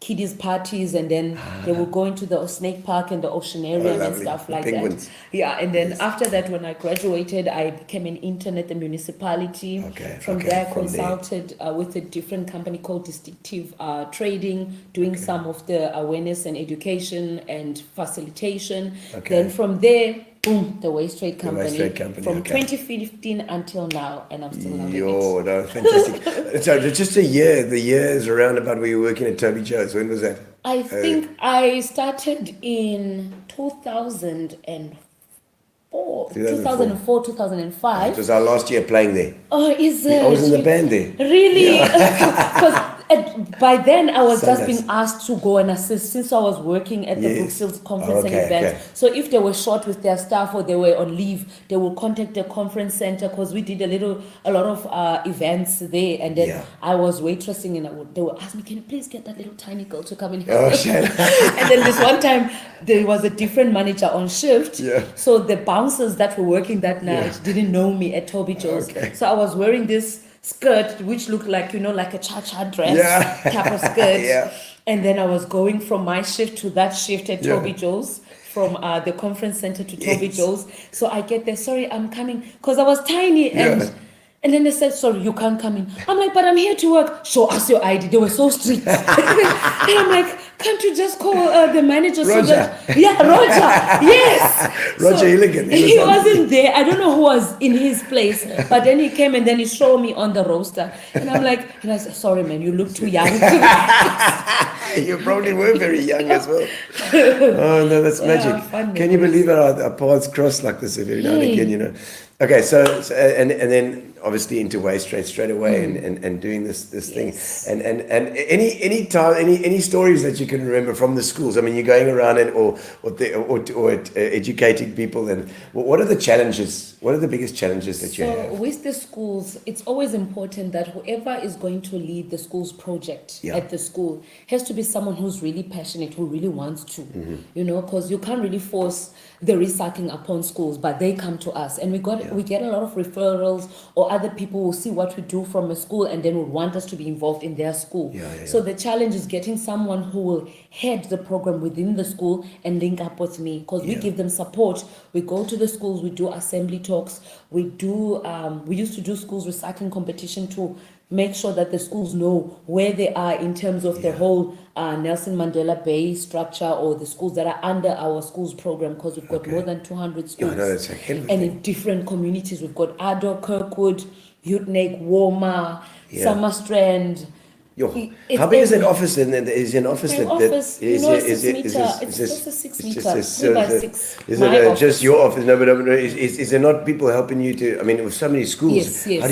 kiddies parties, and then they would go into the snake park and the Oceanarium and lovely. stuff like Penguins. that. Yeah, and then after that, when I graduated, I became an intern at the municipality. Okay, From okay, there, I from there. consulted with a different company called Distinctive Trading, doing some of the awareness and education and facilitation. Okay. Then from there, boom, the Waste Trade Company. Waste Trade Company, From okay. 2015 until now, and I'm still loving it. Yo, no, fantastic. So just the years around about where you were working at Toby Joe's. When was that? I think I started in 2004, 2005. It was our last year playing there. Oh, is it? I was in the band there. Really? Because by then I was just Sundays. being asked to go and assist since I was working at the Yes. Brookfield conference Okay, and events. okay. So if they were short with their staff or they were on leave, they will contact the conference center because we did a lot of events there. And then Yeah. I was waitressing and they would ask me, "Can you please get that little tiny girl to come in?" Oh, shit. And then this one time there was a different manager on shift. Yeah. So the bouncers that were working that night didn't know me at Toby Joe's. Okay. So I was wearing this skirt which looked like, like a cha-cha dress Yeah. type of skirt. Yeah. And then I was going from my shift to that shift at Yeah. Toby Joe's, from the conference center to Toby Yes. Joe's. So I get there, sorry, I'm coming, because I was tiny. And then they said, "Sorry, you can't come in." I'm like, "But I'm here to work." "Show us your ID." They were so strict. And I'm like, "Can't you just call the manager?" Roger. So that, yeah, Roger. Yes. Roger Hilligan. He wasn't there. I don't know who was in his place. But then he came and then he showed me on the roster. And I'm like, I said, "Sorry, man, you look too young." You probably were very young as well. Oh no, that's magic. fun Can you memories. believe it? Our paths cross like this every now and Hey. again, Okay, so and then obviously into waste trade straight away and doing this thing. Yes. And any time any stories that you can remember from the schools. I mean, you're going around or educating people, and what are the challenges? What are the biggest challenges that you So have? with the schools, it's always important that whoever is going to lead the school's project Yeah. at the school has to be someone who's really passionate, who really wants to, because you can't really force the recycling upon schools, but they come to us and we get a lot of referrals, or other people will see what we do from a school and then would want us to be involved in their school. So the challenge is getting someone who will head the program within the school and link up with me, because we give them support. We go to the schools, we do assembly talks, we used to do schools recycling competition to make sure that the schools know where they are in terms of the whole Nelson Mandela Bay structure, or the schools that are under our schools program, because we've got more than 200 schools. no, that's a hell of a and thing. in different communities. We've got Ado, Kirkwood, Utnake, Woma, Yeah. Summerstrand. Yo, It's how big is that everywhere. office then? Is an office My that office, is you know, it- 6 meter. this- It's just a 6 it's meter, just 3 by so 6. Is My it office. just your office? No, but is there not people helping you to? I mean, with so many schools, Yes, yes. how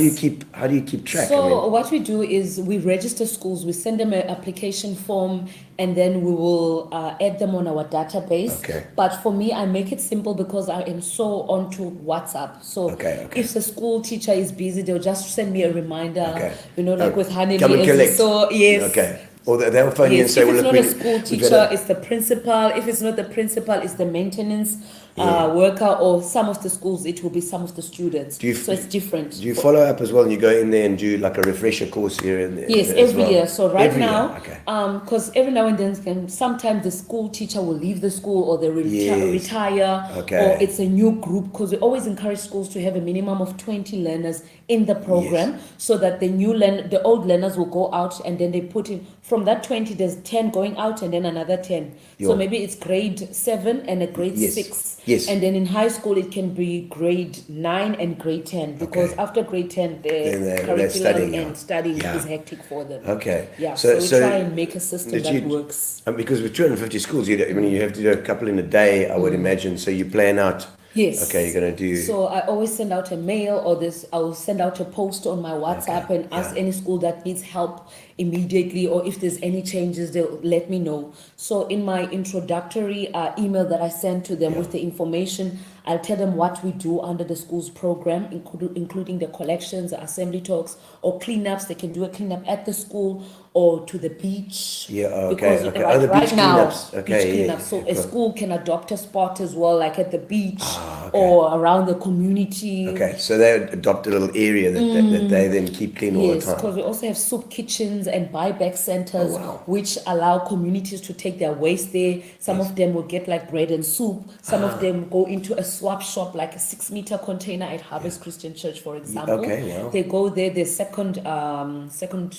do you keep track? So I mean, what we do is we register schools, we send them an application form, and then we will add them on our database. Okay. But for me, I make it simple because I am so onto WhatsApp. So Okay. if the school teacher is busy, they'll just send me a reminder. Okay. Like with Haneli. Come and as you collect. saw, yes. Okay. Or they'll phone you and Yes, say, if "Well, it's look, not a we- school we've teacher, got a- it's the principal. If it's not the principal, it's the maintenance worker, or some of the schools, it will be some of the students. Do you- So it's different. Do you follow up as well? And you go in there and do like a refresher course here and there? Yes, as every well? year. So right Every year, now, okay. because every now and then, sometimes the school teacher will leave the school, or they Yes. retire, Okay. or it's a new group. Because we always encourage schools to have a minimum of 20 learners in the program, so that the old learners will go out, and then they put in from that 20. There's 10 going out, and then another 10. So Yeah. maybe it's grade 7 and a grade Yes. 6. Yes. And then in high school it can be grade 9 and grade 10, because Okay. after grade 10 Then the they're curriculum studying, and yeah. studying Yeah. is hectic for them. Okay. Yeah, so we try and make a system did that you- works. Because with 250 schools, you have to do a couple in a day, I would imagine. So you plan out. Yes. Okay, you're gonna do. So I always send out a mail, or I'll send out a post on my WhatsApp and ask any school that needs help immediately, or if there's any changes, they'll let me know. So in my introductory email that I send to them with the information, I'll tell them what we do under the school's program, including the collections, the assembly talks, or cleanups. They can do a cleanup at the school or to the beach. Yeah, okay, Because okay. right, Oh, the right beach now, cleanups. Okay, beach yeah. cleanups. So a school can adopt a spot as well, like at the beach okay. or around the community. Okay, so they adopt a little area that they then keep clean all Yes, the time. because we also have soup kitchens and buyback centers, Oh, wow. which allow communities to take their waste there. Some of them will get like bread and soup. Some of them go into a swap shop, like a 6-meter container at Harvest Christian Church, for example. Okay, wow. They go there. There's second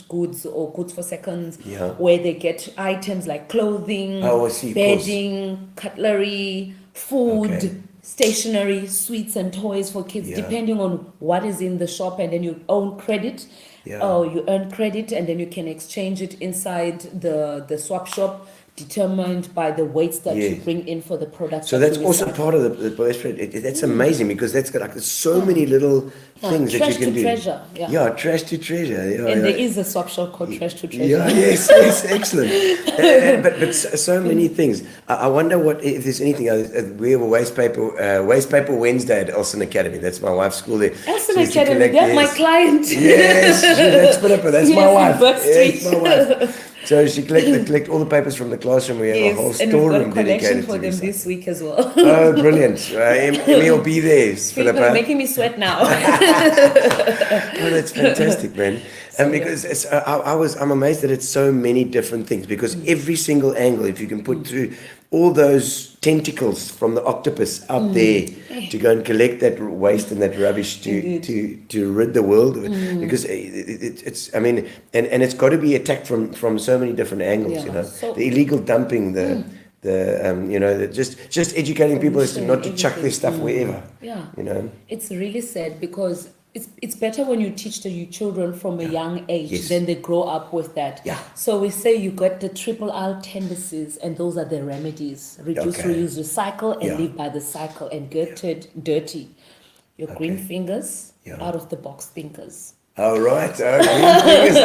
goods, or goods for seconds, Yeah. where they get items like clothing, Oh, I see, of course. bedding, cutlery, food. Okay. Stationery, sweets and toys for kids, Yeah. depending on what is in the shop, and then you own credit. Yeah. Or you earn credit, and then you can exchange it inside the swap shop determined by the weights that you Yes. bring in for the products. So that that's you also recycle. part of the best friend. That's amazing because that's got like there's so many little things that trash you can to do. treasure, yeah. Yeah, trash to treasure. Yeah, And yeah. there is a swap shop called Trash to Treasure. Yeah, yes, excellent. But so many things. I wonder what if there's anything. We have a waste paper Wednesday at Elson Academy. That's my wife's school there. Elson She used to Academy, collect- that's my yes. client. Yes, that's Philippa. That's my Yes, in wife. Burke Yes, Street. my wife. So she collect all the papers from the classroom. We have a whole Yes, and we've got storeroom a collection dedicated for to them recycling. this week as well. Oh, brilliant! Emmy will be there, Philippa, Philippa. making me sweat now. Oh, that's fantastic, man. And because I'm amazed that it's so many different things. Because every single angle, if you can put through all those tentacles from the octopus out there to go and collect that waste and that rubbish to rid the world of it, because it's I mean, and it's got to be attacked from so many different angles. Yeah. You know, So- the illegal dumping, just educating people as to not to chuck their stuff wherever. Yeah. You know. It's really sad because it's better when you teach the children from a young age, Yes. then they grow up with that. Yeah. So we say you got the triple R tendencies, and those are the remedies: reduce, Okay. reuse, recycle, and Yeah. live by the cycle, and get dirty. Your green fingers, Yeah. out of the box thinkers. Oh right, green fingers,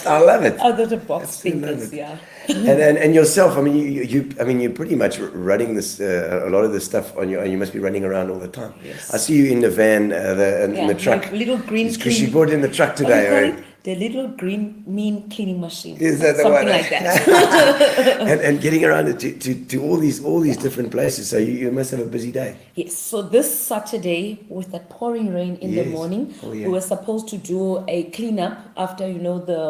I love it. Out of the box Absolutely love thinkers, it. yeah. And yourself, I mean, you're pretty much running this a lot of this stuff on your own. You must be running around all the time. Yes. I see you in the van, in the truck. my little green Because she clean- brought in the truck What do you today, call right? it? The little green mean cleaning machine. Is that the Something one? like that. and getting around to all these different places. So you must have a busy day. Yes, so this Saturday, with that pouring rain in the Yes. morning, Oh, yeah. we were supposed to do a cleanup after, the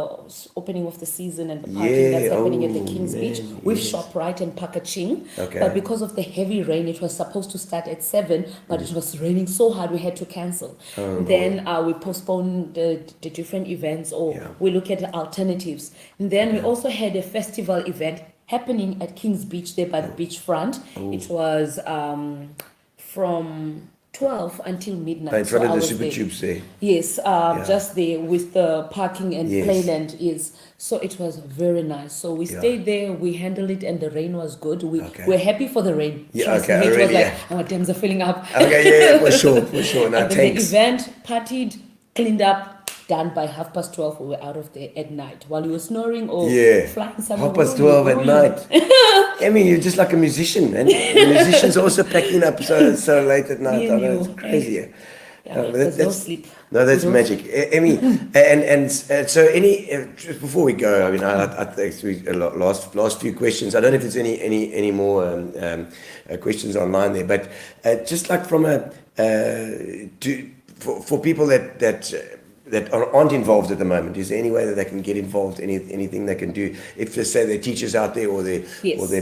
opening of the season and the party Yeah, that's happening at the oh, King's man, Beach with yes. ShopRite and Packa-Ching. Okay. But because of the heavy rain, it was supposed to start at 7, but it was raining so hard we had to cancel. Then we postponed the different events, or Yeah. we look at alternatives. And then we also had a festival event happening at King's Beach there by the beachfront. It was from 12 until midnight. In front So of I the was super there. tubes there. Yes, just there with the parking and Yes. playland is. So it was very nice. So we stayed there, we handled it, and the rain was good. Okay. We're happy for the rain. Yeah, Trust okay, me, it was already, like, yeah. our dams are filling up. Okay, yeah, for sure. Now And then the thanks. event, partied, cleaned up, done by 12:30. We were out of there at night while you were snoring or Yeah. flying somewhere. 12:30 at night. Emmy, you're just like a musician, and musicians are also packing up so late at night. Me I and know, you, it's crazy. eh? Yeah, but there's no sleep. No, that's No magic. Emmy, and so just before we go, I mean, I think last few questions. I don't know if there's any more questions online there, but just like from for people that aren't involved at the moment, is there any way that they can get involved? Anything they can do? If they say they're teachers out there or their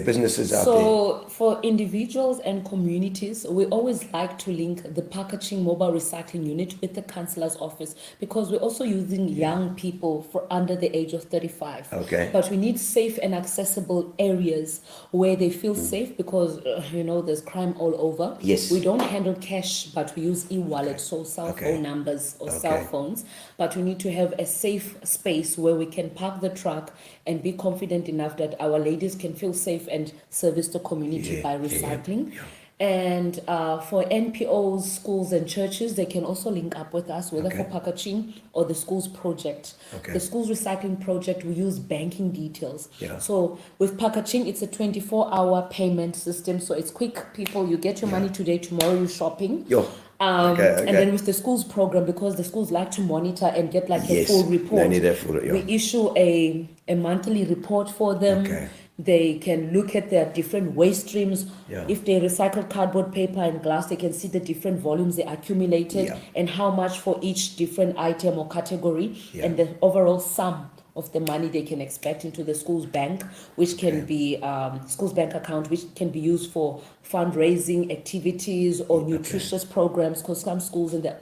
businesses out there. So for individuals and communities, we always like to link the Packa-Ching Mobile Recycling Unit with the councillor's office, because we're also using young people for under the age of 35. Okay. But we need safe and accessible areas where they feel safe, because there's crime all over. Yes. We don't handle cash, but we use e-wallet, so cell phone numbers or cell phones. But we need to have a safe space where we can park the truck and be confident enough that our ladies can feel safe and service the community by recycling. And for NPOs, schools and churches, they can also link up with us, whether for Packa-Ching or the schools project. Okay. The schools recycling project, we use banking details. Yeah. So with Packa-Ching, it's a 24-hour payment system. So it's quick, people, you get your money today, tomorrow you're shopping. Yo. Okay. And then with the schools program, because the schools like to monitor and get like a Yes, full report, they need that full, yeah. we issue a monthly report for them. Okay. They can look at their different waste streams. Yeah. If they recycle cardboard, paper, and glass, they can see the different volumes they accumulated Yeah. and how much for each different item or category, Yeah. and the overall sum of the money they can expect into the school's bank, which can be school's bank account, which can be used for fundraising activities or nutritious programs, because some schools in the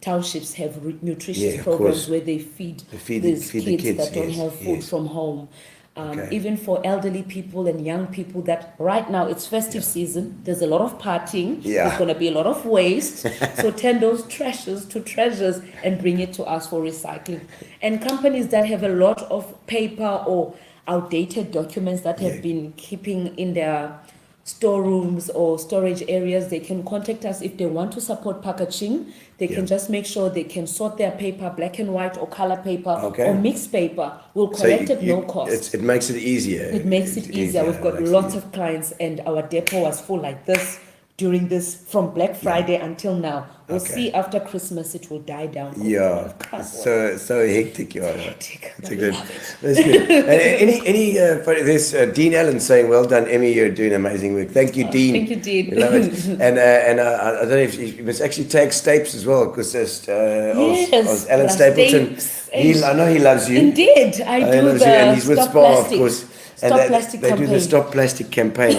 townships have nutritious Yeah, of programs course. where they feed feed these the kids, kids, that don't yes, have food yes. from home. Okay. Even for elderly people and young people, that right now it's festive season, there's a lot of partying, Yeah. there's going to be a lot of waste. So turn those treasures to treasures and bring it to us for recycling. And companies that have a lot of paper or outdated documents that have been keeping in their storerooms or storage areas, they can contact us. If they want to support Packa-Ching, they can just make sure they can sort their paper, black and white or color paper or mixed paper. We'll collect it no cost. It makes it easier. It makes it easier. We've got lots of clients, and our depot was full like this during this from Black Friday until now. We'll see after Christmas it will die down. So hectic, Hectic. That's good. That's good. And there's Dean Allen saying, "Well done, Emmy. You're doing amazing work." Thank you, Dean. Thank you, Dean. We love it. And I don't know if you must actually tag Stapes as well, because there's Alan Stapleton. I know he loves you. Indeed, I do the and he's with Stop Spar, Plastic. of course. Stop And Plastic they campaign. do the Stop Plastic campaign.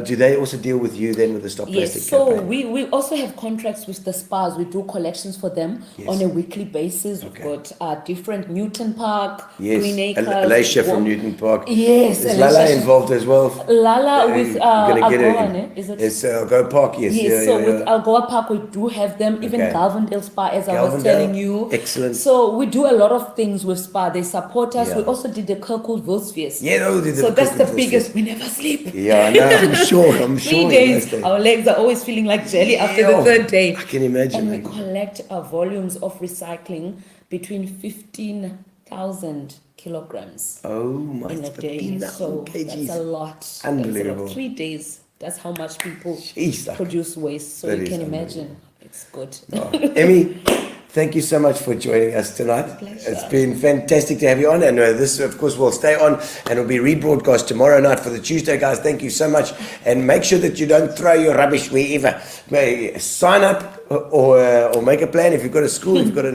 Do they also deal with you then with the Stop Plastic Yes, so campaign? we also have contracts with the spas. We do collections for them on a weekly basis. We've got different Newton Park, Green Acres. Alicia from Newton Park. Yes, Is Lala involved as well? Lala with Algoa, is it? It's Algoa Park, yes. Yes, so with Algoa Park we do have them, even Galvindale Spa, as I was telling you. Excellent. So we do a lot of things with Spa. They support us. We also did the Kirkwood Wilsfears. So that's the biggest. We never sleep. Yeah, I know. I'm sure. 3 days. Our legs are always feeling like jelly after the third day. I can imagine. And we collect volumes of recycling between 15,000 kilograms in a day. So that's a lot. Unbelievable. That's 3 days. That's how much people Jeez, produce waste. So that you is can imagine. It's good. Emmy, thank you so much for joining us tonight. It's been fantastic to have you on, and this, of course, will stay on and will be rebroadcast tomorrow night for the Tuesday, guys. Thank you so much, and make sure that you don't throw your rubbish wherever. Sign up or make a plan if you've got a school, if you've got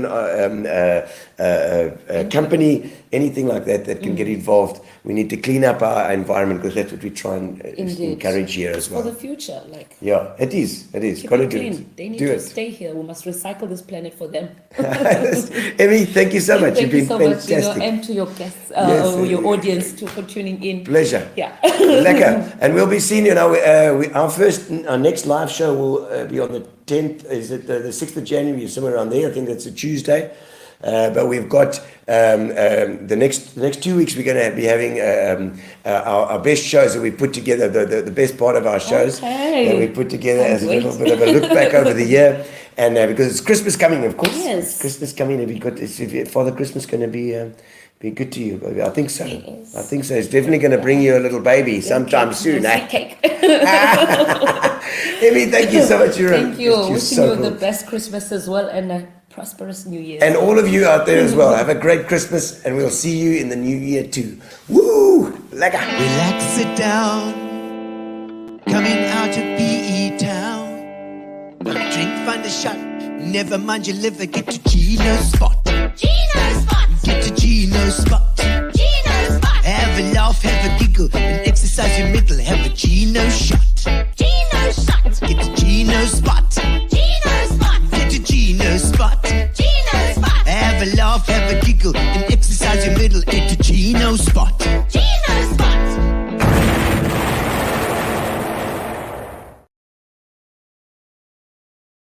a company, anything like that can get involved. We need to clean up our environment, because that's what we try and encourage here as well. For the future, it is. Keep Got to it do clean. it. They need Do to it. stay here. We must recycle this planet for them. Emmy, thank you so much. Thank You've you been so much, fantastic. and to your guests, Yes, your audience, for tuning in. Pleasure. Yeah. Lekker. And we'll be seeing you now. Our next live show will be on the 10th. Is it the 6th of January? Somewhere around there. I think that's a Tuesday. But we've got the next 2 weeks. We're going to be having our best shows that we put together. The best part of our shows that we put together as a little bit of a look back over the year. And because it's Christmas coming, of course. Yes. It's Christmas coming. It'll be good. Is Father Christmas going to be good to you? I think so. Yes. I think so. It's definitely going to bring you a little baby sometime soon. Sweet cake. Emmy, thank you so much. Thank you. You're Wishing so you cool. the best Christmas as well, and a prosperous New Year. And all of you out there as well, have a great Christmas, and we'll see you in the new year too. Woo! Lekker! Relax, sit down. Coming out of PE town. Got a drink, find a shot. Never mind your liver, get to Gino's spot. Gino Spot. Get to Gino's spot. Gino Spot. Have a laugh, have a giggle, and exercise your middle. Have a Gino shot.